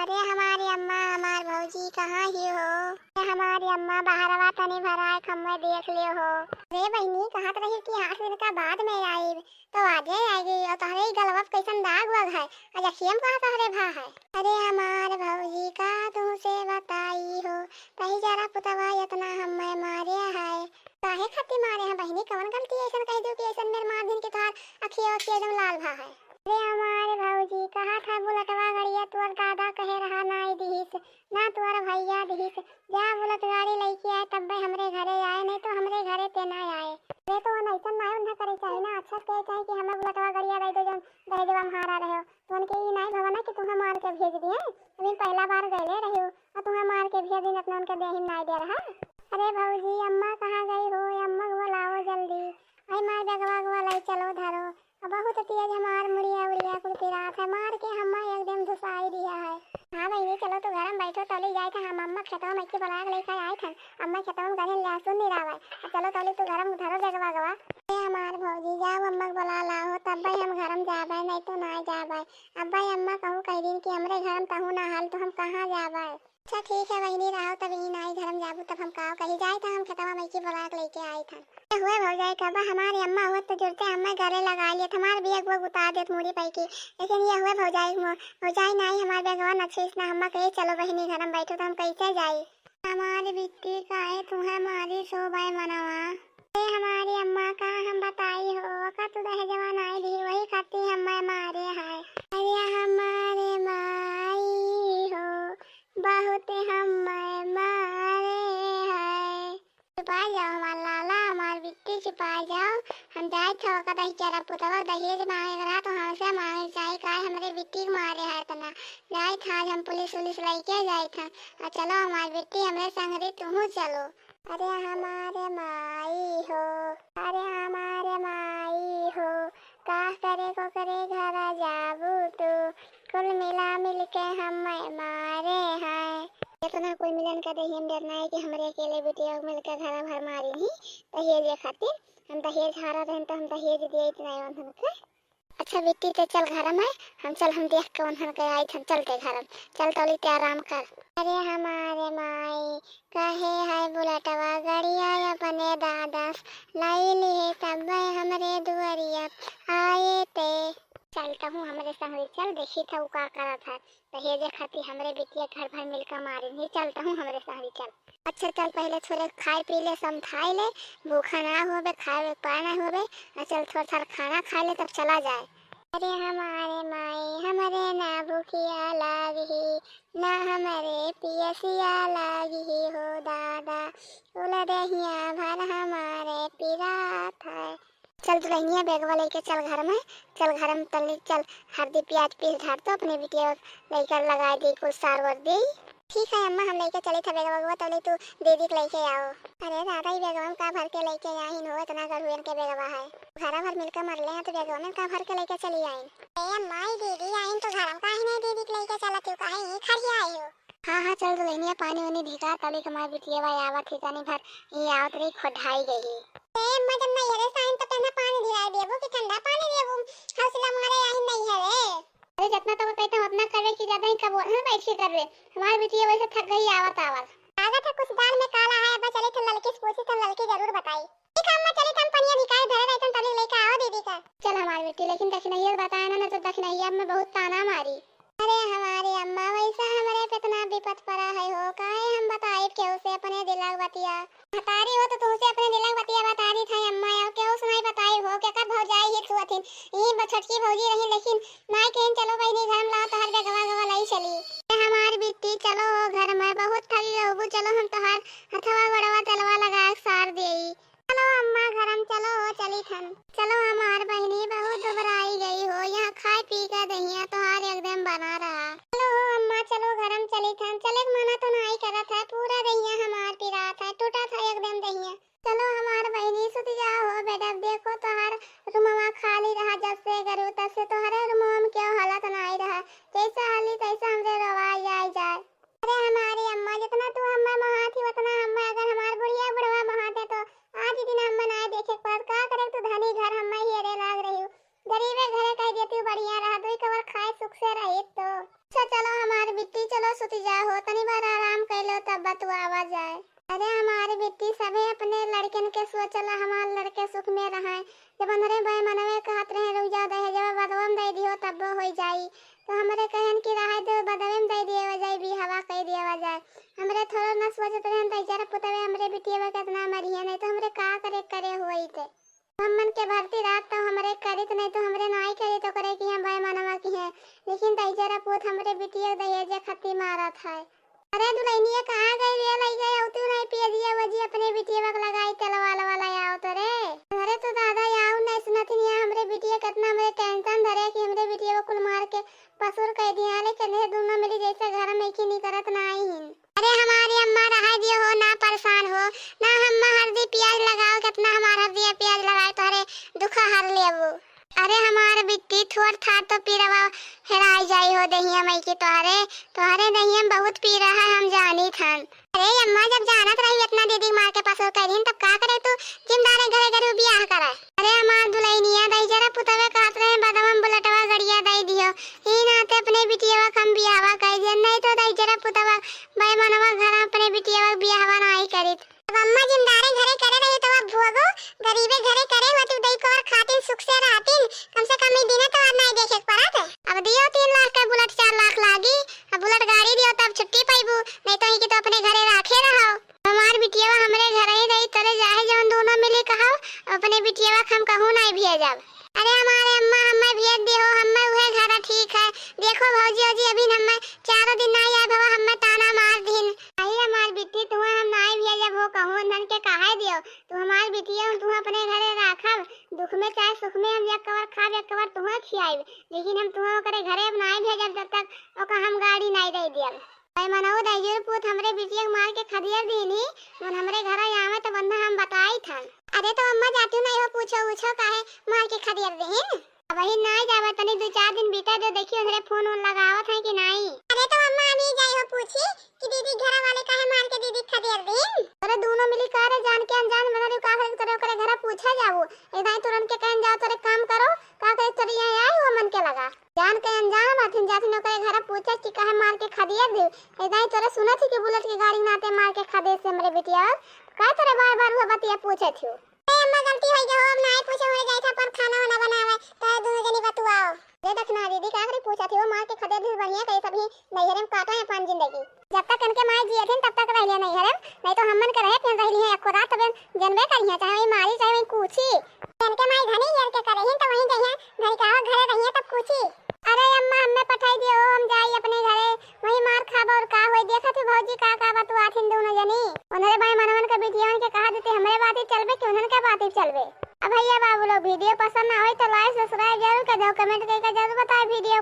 अरे हमारी अम्मा हमार भौजी कहाँ ही हो। अरे हमारी अम्मा बाहरवा तनी भराए खम्मे देख लियो हो। अरे बहनी कहाँ तो रही कि 8 दिन का बाद में आई तो आजे आएगी और तहरे गलवा पे कैसन दाग वग है और अखियम कहाँ तहरे भा है। अरे हमार भौजी का तुमसे बताई हो तही जरा पुतवा इतना हमें मारे है काहे खातिर मारे हैं बहनी कौन गलती ऐसा कह दो कि ऐसा मेरे मार दिन के तोहार अखिया एकदम लाल भा है। अरे हमारे भौजी कहा था बुलटवा गड़िया तुअर दादा कहे रहा नाई दिहिस ना तुअर भैया दिहिस जा बुलट गाड़ी लेके आए तब भाई हमरे घरे आए नहीं तो हमरे घरे ते ना आए। अरे तो नैसन ना उन्हें करे चाहिए ना अच्छा कहे चाहिए कि हमें बुलटवा गड़िया दे दो जन दे देवा हारा रहे हो तो उनके ये नहीं भवना कि तुम्हें मार के भेज दिए अभी पहला बार गए रहे हो और तुम्हें मार के भेज दिन अपना उनके देही नहीं दे रहा। अरे भौजी अम्मा कहाँ गई हो अम्मा को बुलाओ जल्दी आई मार बेगवा को लाई चलो धरो बहुत तेज हमार मुड़िया उड़िया कुलती रात है मार के हम एकदम घुसाई दिया है। हाँ बहनी चलो तो घर में बैठो तौली जाए था हम अम्मा खेतवा में की बुला के लेकर आए थे अम्मा खेतवा में गए लहसुन नहीं रावा चलो तौली तो घर में धरो जगवा गवा हमार भौजी जाओ अम्मा को बुला लाओ तब भाई हम घर में जाबे नहीं तो ना जाबे अब भाई अम्मा कहूँ कह दिन कि हमरे घर में तहु ना हाल तो हम कहाँ जाबे। अच्छा ठीक है बहनी रहो तब ही नाई घर में जाबू तब हम कहो कहीं जाए था हम खेतवा में की बुला के लेके आए थे हुए भौजाई कब हमारी अम्मा हुआ तो जुड़ते अम्मा गले लगा लिए हमारे भी एक वो उतार देत मुड़ी पाई की लेकिन ये हुए भौजाई नहीं हमारे बेगवा नक्सीस ना अम्मा कहे चलो बहनी घर में बैठो तो हम कैसे जाए हमारी बिट्टी का है तुम्हें मारी शोभाए मनवा हमारी अम्मा का हम बताई हो का तू दह जवान आई दी वही खाती हमें मारे है अरे हमारे माई हो बहुत हमें मारे है छुपा जाओ हमारा लाला हमारी बिट्टी छुपा जाओ हम जाए थे का दही चरा पुतवा दहेज मांगे रहा तो हमसे मांगे चाहिए का हमारे बिट्टी को मारे है तना जाए था हम पुलिस लेके जाए था और चलो हमारी बिट्टी हमारे संग तुम चलो। अरे हमारे माई हो अरे हमारे माई हो का करे को करे घर जाबू तू कुल मिला मिल के हमें मारे हैं तो ना कोई मिलन का दही हम डरना है कि हमारे अकेले बेटिया मिलकर घर भर मारी नहीं दहेज खातिर हम दहेज हारा रहे तो हम दहेज दिए इतना उनके। अच्छा बेटी तो चल घर में हम देख के उन्हन के आई थे चलते घर चल तोली ते आराम कर। अरे हमारे माई कहे है बुलटवा गड़िया अपने दादा लाई लिए तब हमरे दुआरिया आए ते चलता हूँ हमरे संग चल देखी था वो का करा था दहेज खातिर हमरे बिटिया घर भर मिलकर मारी नहीं चलता हूँ हमरे संग चल। अच्छा चल पहले थोड़े खाए पी ले समझाए ले भूखा ना होवे खाए पाए ना होवे चल थोड़ा सा खाना खा ले तब चला जाए। अरे हमारे माई हमारे ना भूखिया लागी ना हमारे पियसिया लागी हो दादा उला दहिया भर हमारे पिरात है। चल दुल्हनिया बैगवा लेके चल घर में तली चल हल्दी प्याज पीस धार तो अपने बिटिया लेकर लगा दी कुछ सार वर दी। ठीक है अम्मा हम लेके चले थे बेगवा तले तू दीदी को लेके आओ। अरे दादा ही बेगवा का भर के लेके आई हो इतना गढ़ुएन के बेगवा है घर भर मिलकर मर ले तो बेगवा में का भर के लेके चली आई। अम्मा दीदी आई तो घर में काहे नहीं दीदी को लेके चला तू काहे ही खड़ी आई हो। हाँ चल दुल्हनिया पानी वानी भिगा तले कमाई बिटिया भाई आवत थी तनी भर ये आवत रही खोढ़ाई गई अम्मा जब नहीं रे साइन तो पहले पानी भिगा देबो कि ठंडा पानी देबो हौसला मारे आई नहीं है रे। अरे जितना तो कहते हम अपना करवे कि ज्यादा ही कब है बैठ के करवे हमारी बिटिया वैसे थक गई आवत आगत है कुछ दाल में काला है अब चले थे लड़की से पूछी तो लड़की जरूर बताई। ठीक है अम्मा चले हम पनिया निकाल धरे रहते तले लेके आओ दीदी का। चल हमारी बेटी लेकिन दक्षिणैया बताया ना तो दक्षिणैया में बहुत ताना मारी। अरे हमारी अम्मा वैसा हमारे पे इतना विपत पड़ा है हो काहे हम बताए के उसे अपने दिलाग बतिया हतारी हो तो तुमसे अपने दिलाग बतिया बतारी था अम्मा या के उस नहीं बताई हो के कब भौजाई ही छुअथिन ई छटकी भौजी रही लेकिन माय कहें चलो बहनी घर में लाओ तोहर बेगवा गवा लाई चली हमारी बिट्टी चलो घर में बहुत थकी रहबू चलो हम तोहर हथवा बड़वा तलवा लगा सार देई चलो अम्मा घर में चलो चली थन चलो हमार बहनी बहुत दुबराई गई हो यहाँ खाए पी कर दहिया तोहार एकदम बना रहा। चलो अम्मा चलो घर में चली थन चले मना तो नहीं करत है पूरा दहिया हमार पिरात है टूटा था एकदम सुती जा हो, तनी बार आराम कर लो तब बतुआ आवाज जाए। अरे हमारे बेटी सभी अपने लड़कन के सोचला हमारे लड़के सुख में रहे। जब अंदरे भाई मनवे कहत रहे रुक जा दे, जब बदवा में दे दियो तब हो जाई। तो हमरे कहन की रहा दे बदवे में दे दिए जाई, भी हवा कह दिया जाए। हमरे थोड़ा न सोचत रहे त जरा पुतवे हमरे बिटिया कितना मरिए, नहीं तो हमरे का करे होई थे। हमन के भर्ती रात तो हमरे करित, नहीं तो हमरे नाई करे तो करे कि हम भाई मनवा की है। लेकिन तैजरा पुत हमरे बिटिया दहेज खत्ती मारत है। अरे दुल्हनिया कहाँ गई रे, लई गई औ तू नहीं पिए दिया वजी अपने बिटिया वक लगाई तेलवाल वाला आओ तो रे। अरे तो दादा आओ नहीं सुनती नहीं, हमरे बिटिया कितना हमरे टेंशन धरे कि हमरे बिटिया कुल मार के पसुर कह दिया। लेकिन ये दोनों मिली जैसे घर में की नहीं करत ना आई हिन। अरे हमारी अम्मा रहा दियो हो ना परेशान हो ना, हम हल्दी प्याज लगाओ कितना हमारा हल्दी प्याज लगाए तो अरे दुखा हर लेबू। अरे हमारे बिट्टी थोड़ था तो पीरवा हेराई जाई हो दहिया मई की तोहरे दहिया में बहुत पी रहा है हम जानी थन। अरे अम्मा जब जानत रही इतना दीदी मार के पास करीन तब का करे तू जिम्मेदार घरे घरे बियाह करे। अरे हमार दुल्हनिया दई जरा पुतवे कहत रहे बदम बुलेटवा गड़िया दई दियो, ई नाते अपने बिटिया हम बियाहवा कर दिए, नहीं तो दई जरा पुतवा भाई मनवा घर अपने बिटिया बियाहवा नहीं करित। अब अम्मा जिम्मेदारी घरे करे रही तो अब भोगो गरीबे घरे करे हो तू दई को और खातिन सुख से रहतिन, कम से कम ई दिन तो अब नहीं देखे पड़त। अब दियो 3 लाख का बुलेट 4 लाख लागी, अब बुलेट गाड़ी दियो तब छुट्टी पाइबू, नहीं तो ही की तो अपने घरे राखे रहो। हमार बिटिया हमरे घरे ही रही तरे जाए जवन दोनों मिली कहो अपने बिटिया हम कहूं नहीं भेजब। अरे हमारे अम्मा हमें भेज दियो, हमें उहे घर ठीक है। देखो भौजी जी अभी हमें 4 दिन नहीं आए भवा हमें ताना मार दिन। आई हमार बिट्टी तू हम नहीं भेजब हो कहूं नन के काहे दियो, तू हमार बिटिया तू अपने घरे राखब, दुख में चाहे सुख में हम एक कवर खाब एक कवर तुहे खियाइब, लेकिन हम तुहे करे घरे नहीं भेजब जब तक ओका हम गाड़ी नहीं दे दियब। भाई मनाओ दहियर पुत हमरे बिटिया मार के खदियर दीनी मन हमरे घर आवे तो बंदा हम बताई थन। अरे तो अम्मा जातू नहीं हो पूछो काहे मार के खदियर देहिन। अब ही नहीं जावे तनी 2-4 दिन बीता जो देखियो हमरे फोन लगावत है कि नहीं। अरे तो अम्मा अभी जाई हो पूछी कि दीदी घर वाले काहे मार के दीदी खदियर देहिन। अरे दोनों मिली करे जान के अनजान मतलब का करे घर पूछा जाऊ इधर तुरंत के कहन जाओ तोरे काम करो का कहे तोरे यहां आई हो मन के लगा जान के अनजान माथिन जाथिन करे घर पूछे कि काहे मार के खदियर दे इधर तोरे सुनत थी कि बुलेट की गाड़ी नाते मार के खदे से हमरे बिटिया का तोरे बार-बार वो बतिया पूछे थी। अम्मा गलती हो गई हो, अब नहीं पूछे हो जाए था पर खाना वाला बनावे तो दोनों जनी बतुआओ। ये देखना दीदी का करे पूछा थी वो मार के खदे दी बढ़िया कहीं सभी नैहरे में काटो है पान जिंदगी जब तक इनके माई जिए थे तब तक रह लिया नैहरे, नहीं तो हमन के रहे फिर रह लिए एको रात तब जनबे करिए चाहे वही मारी चाहे वही कूची इनके माई घनी येर के करे हैं तो वहीं जइया घर का घरे रहिए तब कूची। अरे अम्मा हमें पठाई दियो हम जाई अपने घरे वही मार खाब और का होई देखा थी भौजी का बतुआ थी दोनों जनी उन्होंने भाई मनवन के बिटियान के कहा देते हमरे बात ही चलबे कि उन्हन के बात ही चलबे। अब भैया बाबू लोग वीडियो पसंद ना हो तो लाइक सब्सक्राइब जरूर कर दो, कमेंट करके जरूर बताएं वीडियो